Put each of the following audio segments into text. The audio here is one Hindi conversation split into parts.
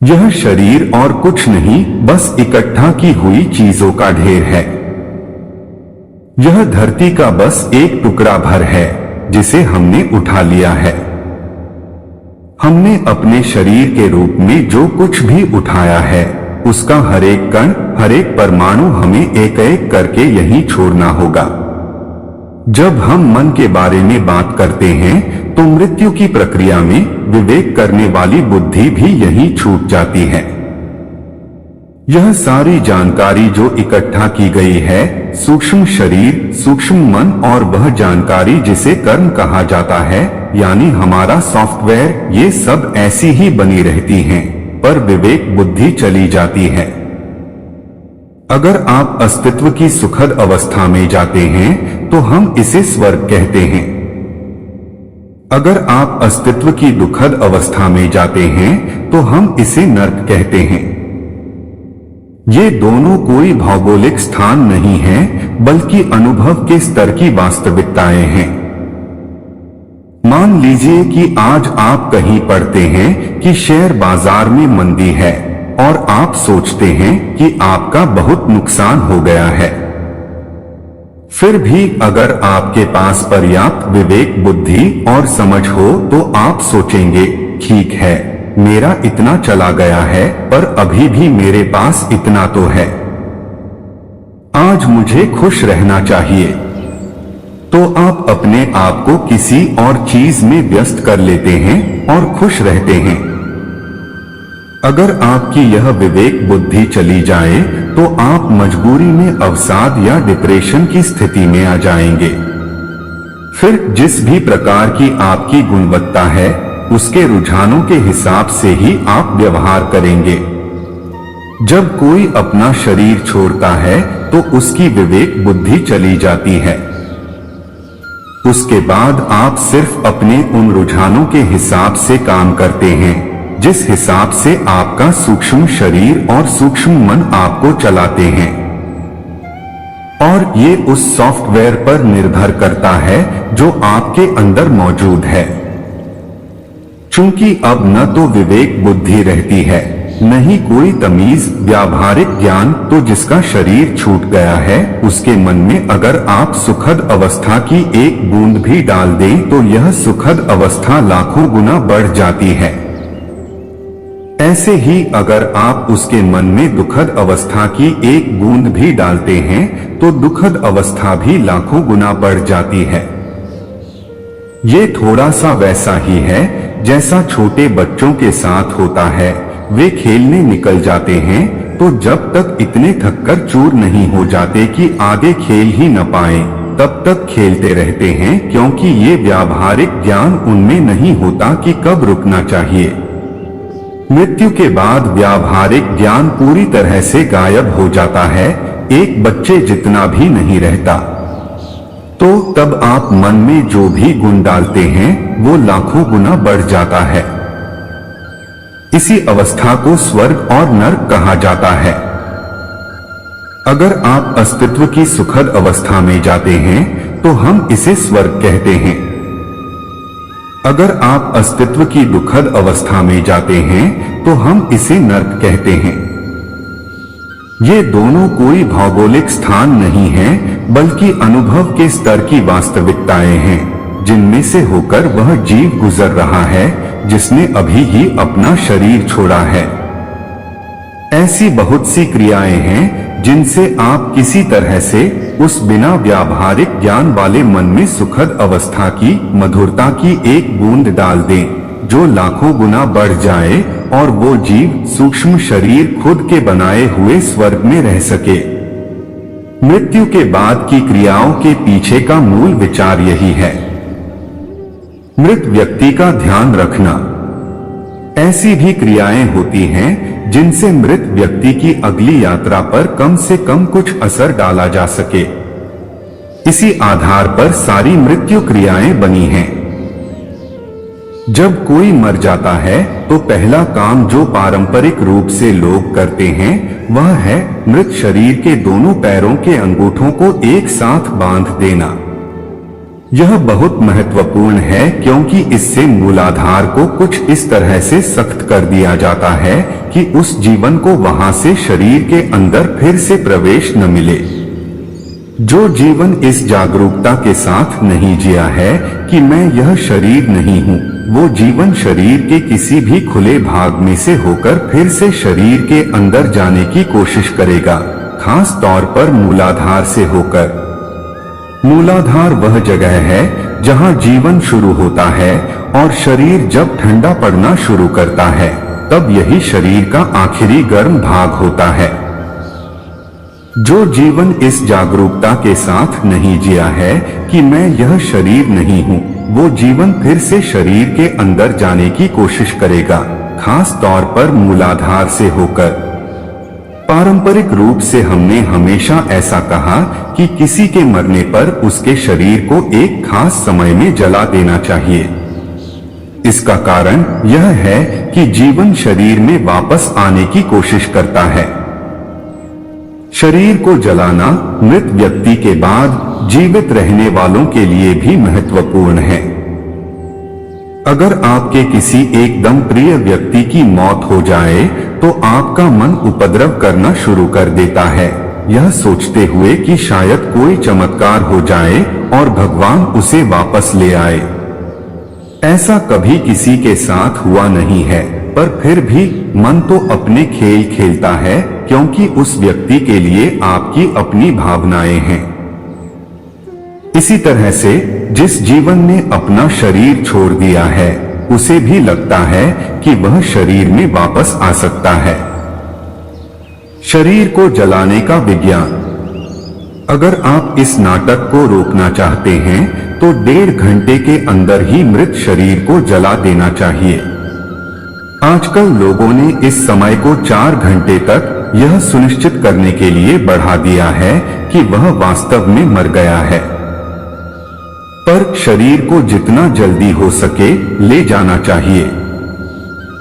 यह शरीर और कुछ नहीं, बस इकट्ठा की हुई चीजों का ढेर है। यह धरती का बस एक टुकड़ा भर है जिसे हमने उठा लिया है। हमने अपने शरीर के रूप में जो कुछ भी उठाया है, उसका हर एक कण, हर एक परमाणु हमें एक एक करके यहीं छोड़ना होगा। जब हम मन के बारे में बात करते हैं तो मृत्यु की प्रक्रिया में विवेक करने वाली बुद्धि भी यहीं छूट जाती है। यह सारी जानकारी जो इकट्ठा की गई है, सूक्ष्म शरीर, सूक्ष्म मन और वह जानकारी जिसे कर्म कहा जाता है, यानी हमारा सॉफ्टवेयर, ये सब ऐसी ही बनी रहती हैं, पर विवेक बुद्धि चली जाती है। अगर आप अस्तित्व की सुखद अवस्था में जाते हैं तो हम इसे स्वर्ग कहते हैं। अगर आप अस्तित्व की दुखद अवस्था में जाते हैं तो हम इसे नर्क कहते हैं। ये दोनों कोई भौगोलिक स्थान नहीं है, बल्कि अनुभव के स्तर की वास्तविकताएं हैं। मान लीजिए कि आज आप कहीं पढ़ते हैं कि शेयर बाजार में मंदी है और आप सोचते हैं कि आपका बहुत नुकसान हो गया है। फिर भी अगर आपके पास पर्याप्त विवेक, बुद्धि और समझ हो तो आप सोचेंगे, ठीक है, मेरा इतना चला गया है, पर अभी भी मेरे पास इतना तो है। आज मुझे खुश रहना चाहिए। तो आप अपने आप को किसी और चीज में व्यस्त कर लेते हैं और खुश रहते हैं। अगर आपकी यह विवेक बुद्धि चली जाए तो आप मजबूरी में अवसाद या डिप्रेशन की स्थिति में आ जाएंगे। फिर जिस भी प्रकार की आपकी गुणवत्ता है, उसके रुझानों के हिसाब से ही आप व्यवहार करेंगे। जब कोई अपना शरीर छोड़ता है तो उसकी विवेक बुद्धि चली जाती है। उसके बाद आप सिर्फ अपने उन रुझानों के हिसाब से काम करते हैं जिस हिसाब से आपका सूक्ष्म शरीर और सूक्ष्म मन आपको चलाते हैं। और ये उस सॉफ्टवेयर पर निर्भर करता है जो आपके अंदर मौजूद है। चूंकि अब न तो विवेक बुद्धि रहती है, न ही कोई तमीज, व्यावहारिक ज्ञान, तो जिसका शरीर छूट गया है उसके मन में अगर आप सुखद अवस्था की एक बूंद भी डाल दें तो यह सुखद अवस्था लाखों गुना बढ़ जाती है। ऐसे ही अगर आप उसके मन में दुखद अवस्था की एक बूंद भी डालते हैं तो दुखद अवस्था भी लाखों गुना बढ़ जाती है। ये थोड़ा सा वैसा ही है जैसा छोटे बच्चों के साथ होता है। वे खेलने निकल जाते हैं तो जब तक इतने थककर चूर नहीं हो जाते कि आगे खेल ही न पाए, तब तक खेलते रहते हैं, क्योंकि ये व्यावहारिक ज्ञान उनमें नहीं होता कि कब रुकना चाहिए। मृत्यु के बाद व्यावहारिक ज्ञान पूरी तरह से गायब हो जाता है, एक बच्चे जितना भी नहीं रहता। तो तब आप मन में जो भी गुण डालते हैं वो लाखों गुना बढ़ जाता है। इसी अवस्था को स्वर्ग और नर्क कहा जाता है। अगर आप अस्तित्व की सुखद अवस्था में जाते हैं तो हम इसे स्वर्ग कहते हैं। अगर आप अस्तित्व की दुखद अवस्था में जाते हैं तो हम इसे नर्क कहते हैं। ये दोनों कोई भौगोलिक स्थान नहीं है, बल्कि अनुभव के स्तर की वास्तविकताएं हैं, जिनमें से होकर वह जीव गुजर रहा है जिसने अभी ही अपना शरीर छोड़ा है। ऐसी बहुत सी क्रियाएं हैं जिनसे आप किसी तरह से उस बिना व्यावहारिक ज्ञान वाले मन में सुखद अवस्था की, मधुरता की एक बूंद डाल दें जो लाखों गुना बढ़ जाए और वो जीव, सूक्ष्म शरीर खुद के बनाए हुए स्वर्ग में रह सके। मृत्यु के बाद की क्रियाओं के पीछे का मूल विचार यही है। मृत व्यक्ति का ध्यान रखना। ऐसी भी क्रियाएं होती हैं जिनसे मृत व्यक्ति की अगली यात्रा पर कम से कम कुछ असर डाला जा सके। इसी आधार पर सारी मृत्यु क्रियाएं बनी हैं। जब कोई मर जाता है तो पहला काम जो पारंपरिक रूप से लोग करते हैं वह है मृत शरीर के दोनों पैरों के अंगूठों को एक साथ बांध देना। यह बहुत महत्वपूर्ण है क्योंकि इससे मूलाधार को कुछ इस तरह से सख्त कर दिया जाता है कि उस जीवन को वहां से शरीर के अंदर फिर से प्रवेश न मिले। जो जीवन इस जागरूकता के साथ नहीं जिया है कि मैं यह शरीर नहीं हूँ, वो जीवन शरीर के किसी भी खुले भाग में से होकर फिर से शरीर के अंदर जाने की कोशिश करेगा, खास तौर पर मूलाधार से होकर। मूलाधार वह जगह है जहां जीवन शुरू होता है और शरीर जब ठंडा पड़ना शुरू करता है तब यही शरीर का आखिरी गर्म भाग होता है। जो जीवन इस जागरूकता के साथ नहीं जिया है कि मैं यह शरीर नहीं हूँ, वो जीवन फिर से शरीर के अंदर जाने की कोशिश करेगा, खास तौर पर मूलाधार से होकर। पारंपरिक रूप से हमने हमेशा ऐसा कहा कि किसी के मरने पर उसके शरीर को एक खास समय में जला देना चाहिए। इसका कारण यह है कि जीवन शरीर में वापस आने की कोशिश करता है। शरीर को जलाना मृत व्यक्ति के बाद जीवित रहने वालों के लिए भी महत्वपूर्ण है। अगर आपके किसी एकदम प्रिय व्यक्ति की मौत हो जाए तो आपका मन उपद्रव करना शुरू कर देता है, यह सोचते हुए कि शायद कोई चमत्कार हो जाए और भगवान उसे वापस ले आए। ऐसा कभी किसी के साथ हुआ नहीं है, पर फिर भी मन तो अपने खेल खेलता है क्योंकि उस व्यक्ति के लिए आपकी अपनी भावनाएं हैं। इसी तरह से जिस जीवन ने अपना शरीर छोड़ दिया है उसे भी लगता है कि वह शरीर में वापस आ सकता है। शरीर को जलाने का विज्ञान। अगर आप इस नाटक को रोकना चाहते हैं तो 1.5 घंटे के अंदर ही मृत शरीर को जला देना चाहिए। आजकल लोगों ने इस समय को 4 घंटे तक यह सुनिश्चित करने के लिए बढ़ा दिया है कि वह वास्तव में मर गया है। पर शरीर को जितना जल्दी हो सके ले जाना चाहिए।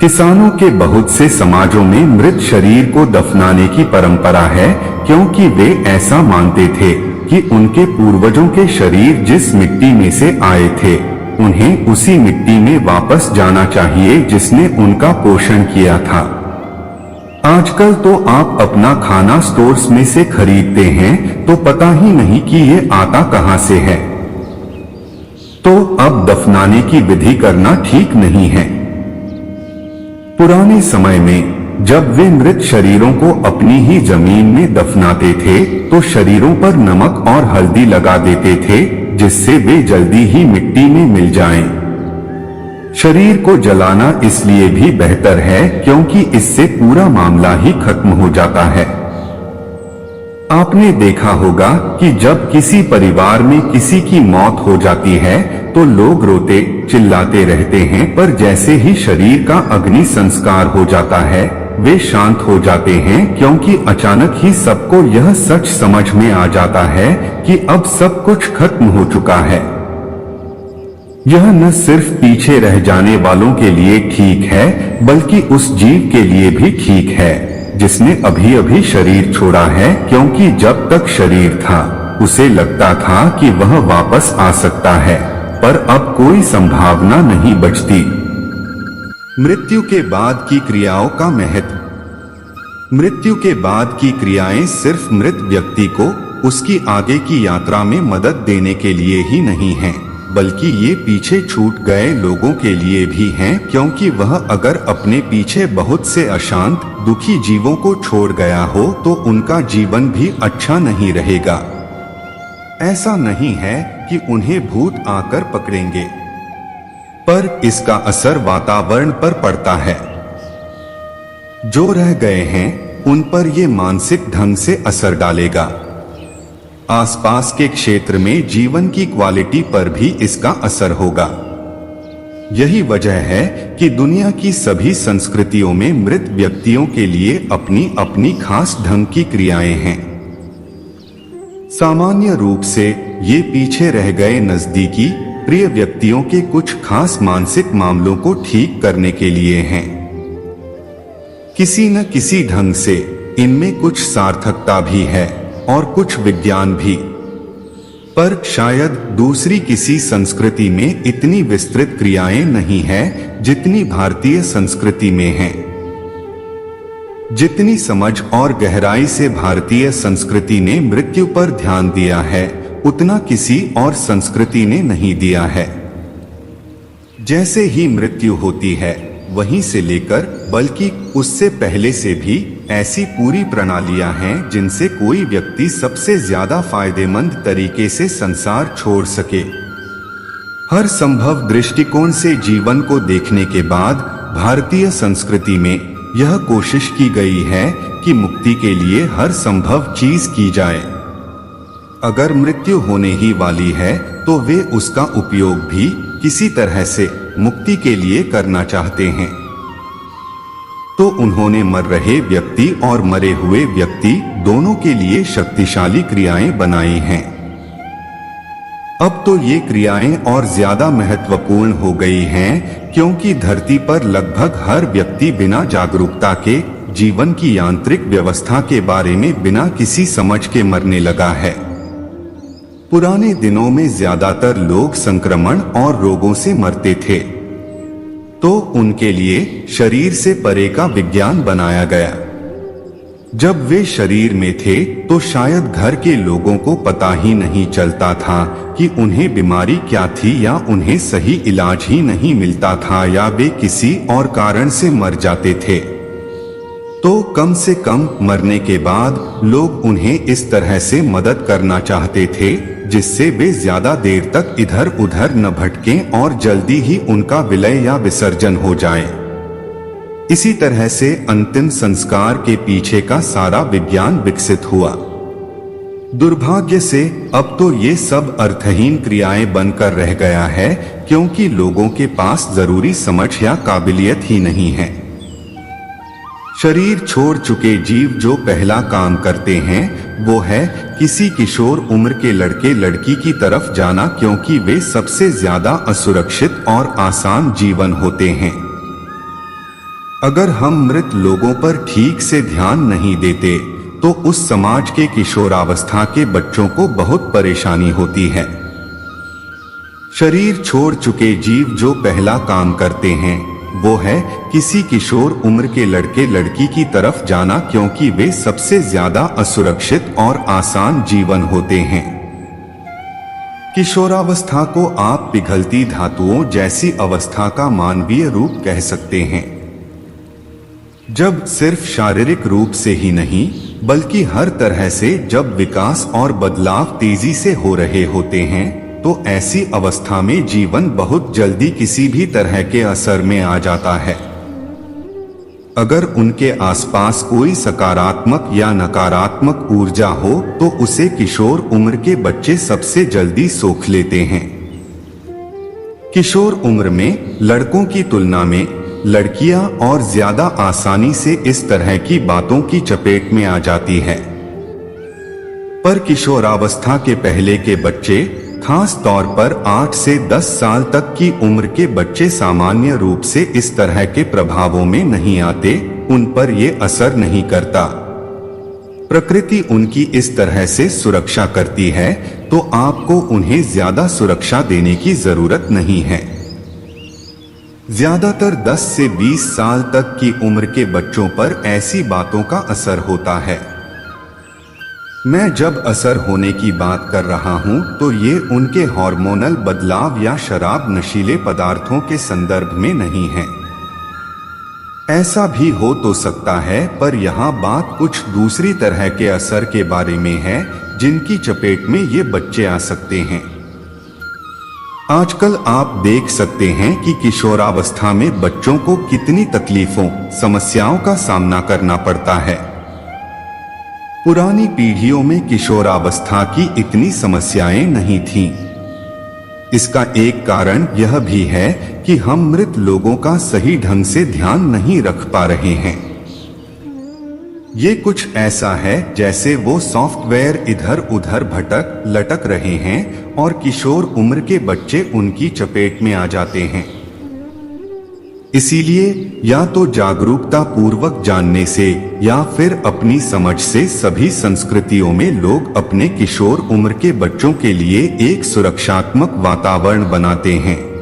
किसानों के बहुत से समाजों में मृत शरीर को दफनाने की परंपरा है क्योंकि वे ऐसा मानते थे कि उनके पूर्वजों के शरीर जिस मिट्टी में से आए थे उन्हें उसी मिट्टी में वापस जाना चाहिए जिसने उनका पोषण किया था। आजकल तो आप अपना खाना स्टोर्स में से खरीदते हैं तो पता ही नहीं कि ये आता कहां से है। तो अब दफनाने की विधि करना ठीक नहीं है। पुराने समय में जब वे मृत शरीरों को अपनी ही जमीन में दफनाते थे तो शरीरों पर नमक और हल्दी लगा देते थे जिससे वे जल्दी ही मिट्टी में मिल जाएं। शरीर को जलाना इसलिए भी बेहतर है क्योंकि इससे पूरा मामला ही खत्म हो जाता है। आपने देखा होगा कि जब किसी परिवार में किसी की मौत हो जाती है तो लोग रोते चिल्लाते रहते हैं, पर जैसे ही शरीर का अग्नि संस्कार हो जाता है वे शांत हो जाते हैं क्योंकि अचानक ही सबको यह सच समझ में आ जाता है कि अब सब कुछ खत्म हो चुका है। यह न सिर्फ पीछे रह जाने वालों के लिए ठीक है बल्कि उस जीव के लिए भी ठीक है जिसने अभी अभी शरीर छोड़ा है, क्योंकि जब तक शरीर था उसे लगता था कि वह वापस आ सकता है, पर अब कोई संभावना नहीं बचती। मृत्यु के बाद की क्रियाओं का महत्व। मृत्यु के बाद की क्रियाएं सिर्फ मृत व्यक्ति को उसकी आगे की यात्रा में मदद देने के लिए ही नहीं हैं, बल्कि ये पीछे छूट गए लोगों के लिए भी हैं, क्योंकि वह अगर अपने पीछे बहुत से अशांत दुखी जीवों को छोड़ गया हो तो उनका जीवन भी अच्छा नहीं रहेगा। ऐसा नहीं है कि उन्हें भूत आकर पकड़ेंगे, पर इसका असर वातावरण पर पड़ता है। जो रह गए हैं उन पर ये मानसिक ढंग से असर डालेगा। आसपास के क्षेत्र में जीवन की क्वालिटी पर भी इसका असर होगा। यही वजह है कि दुनिया की सभी संस्कृतियों में मृत व्यक्तियों के लिए अपनी अपनी खास ढंग की क्रियाएं हैं। सामान्य रूप से ये पीछे रह गए नजदीकी प्रिय व्यक्तियों के कुछ खास मानसिक मामलों को ठीक करने के लिए हैं। किसी न किसी ढंग से इनमें कुछ सार्थकता भी है और कुछ विज्ञान भी। पर शायद दूसरी किसी संस्कृति में इतनी विस्तृत क्रियाएं नहीं है जितनी भारतीय संस्कृति में है। जितनी समझ और गहराई से भारतीय संस्कृति ने मृत्यु पर ध्यान दिया है, उतना किसी और संस्कृति ने नहीं दिया है। जैसे ही मृत्यु होती है, वहीं से लेकर बल्कि उससे पहले से भी ऐसी पूरी प्रणालियां हैं जिनसे कोई व्यक्ति सबसे ज्यादा फायदेमंद तरीके से संसार छोड़ सके। हर संभव दृष्टिकोण से जीवन को देखने के बाद भारतीय संस्कृति में यह कोशिश की गई है कि मुक्ति के लिए हर संभव चीज की जाए। अगर मृत्यु होने ही वाली है तो वे उसका उपयोग भी किसी तरह से मुक्ति के लिए करना चाहते हैं। तो उन्होंने मर रहे व्यक्ति और मरे हुए व्यक्ति दोनों के लिए शक्तिशाली क्रियाएं बनाई हैं। अब तो ये क्रियाएं और ज्यादा महत्वपूर्ण हो गई हैं, क्योंकि धरती पर लगभग हर व्यक्ति बिना जागरूकता के जीवन की यांत्रिक व्यवस्था के बारे में बिना किसी समझ के मरने लगा है। पुराने दिनों में ज्यादातर लोग संक्रमण और रोगों से मरते थे, तो उनके लिए शरीर से परे का विज्ञान बनाया गया। जब वे शरीर में थे तो शायद घर के लोगों को पता ही नहीं चलता था कि उन्हें बीमारी क्या थी, या उन्हें सही इलाज ही नहीं मिलता था, या वे किसी और कारण से मर जाते थे। तो कम से कम मरने के बाद लोग उन्हें इस तरह से मदद करना चाहते थे जिससे वे ज्यादा देर तक इधर उधर न भटकें और जल्दी ही उनका विलय या विसर्जन हो जाए। इसी तरह से अंतिम संस्कार के पीछे का सारा विज्ञान विकसित हुआ। दुर्भाग्य से अब तो ये सब अर्थहीन क्रियाएं बनकर रह गया है, क्योंकि लोगों के पास जरूरी समझ या काबिलियत ही नहीं है। शरीर छोड़ चुके जीव जो पहला काम करते हैं वो है किसी किशोर उम्र के लड़के लड़की की तरफ जाना, क्योंकि वे सबसे ज्यादा असुरक्षित और आसान जीवन होते हैं। अगर हम मृत लोगों पर ठीक से ध्यान नहीं देते तो उस समाज के किशोरावस्था के बच्चों को बहुत परेशानी होती है। शरीर छोड़ चुके जीव जो पहला काम करते हैं वो है किसी किशोर उम्र के लड़के लड़की की तरफ जाना, क्योंकि वे सबसे ज्यादा असुरक्षित और आसान जीवन होते हैं। किशोरावस्था को आप पिघलती धातुओं जैसी अवस्था का मानवीय रूप कह सकते हैं, जब सिर्फ शारीरिक रूप से ही नहीं बल्कि हर तरह से जब विकास और बदलाव तेजी से हो रहे होते हैं, तो ऐसी अवस्था में जीवन बहुत जल्दी किसी भी तरह के असर में आ जाता है। अगर उनके आसपास कोई सकारात्मक या नकारात्मक ऊर्जा हो तो उसे किशोर उम्र के बच्चे सबसे जल्दी सोख लेते हैं। किशोर उम्र में लड़कों की तुलना में लड़कियां और ज्यादा आसानी से इस तरह की बातों की चपेट में आ जाती है। पर किशोरावस्था के पहले के बच्चे, खास तौर पर 8 से 10 साल तक की उम्र के बच्चे सामान्य रूप से इस तरह के प्रभावों में नहीं आते, उन पर ये असर नहीं करता। प्रकृति उनकी इस तरह से सुरक्षा करती है, तो आपको उन्हें ज्यादा सुरक्षा देने की जरूरत नहीं है। ज्यादातर 10 से 20 साल तक की उम्र के बच्चों पर ऐसी बातों का असर होता है। मैं जब असर होने की बात कर रहा हूं तो ये उनके हार्मोनल बदलाव या शराब नशीले पदार्थों के संदर्भ में नहीं है। ऐसा भी हो तो सकता है, पर यहाँ बात कुछ दूसरी तरह के असर के बारे में है जिनकी चपेट में ये बच्चे आ सकते हैं। आजकल आप देख सकते हैं कि किशोरावस्था में बच्चों को कितनी तकलीफों, समस्याओं का सामना करना पड़ता है। पुरानी पीढ़ियों में किशोरावस्था की इतनी समस्याएं नहीं थीं। इसका एक कारण यह भी है कि हम मृत लोगों का सही ढंग से ध्यान नहीं रख पा रहे हैं। ये कुछ ऐसा है जैसे वो सॉफ्टवेयर इधर उधर भटक लटक रहे हैं और किशोर उम्र के बच्चे उनकी चपेट में आ जाते हैं। इसीलिए या तो जागरूकता पूर्वक जानने से या फिर अपनी समझ से सभी संस्कृतियों में लोग अपने किशोर उम्र के बच्चों के लिए एक सुरक्षात्मक वातावरण बनाते हैं।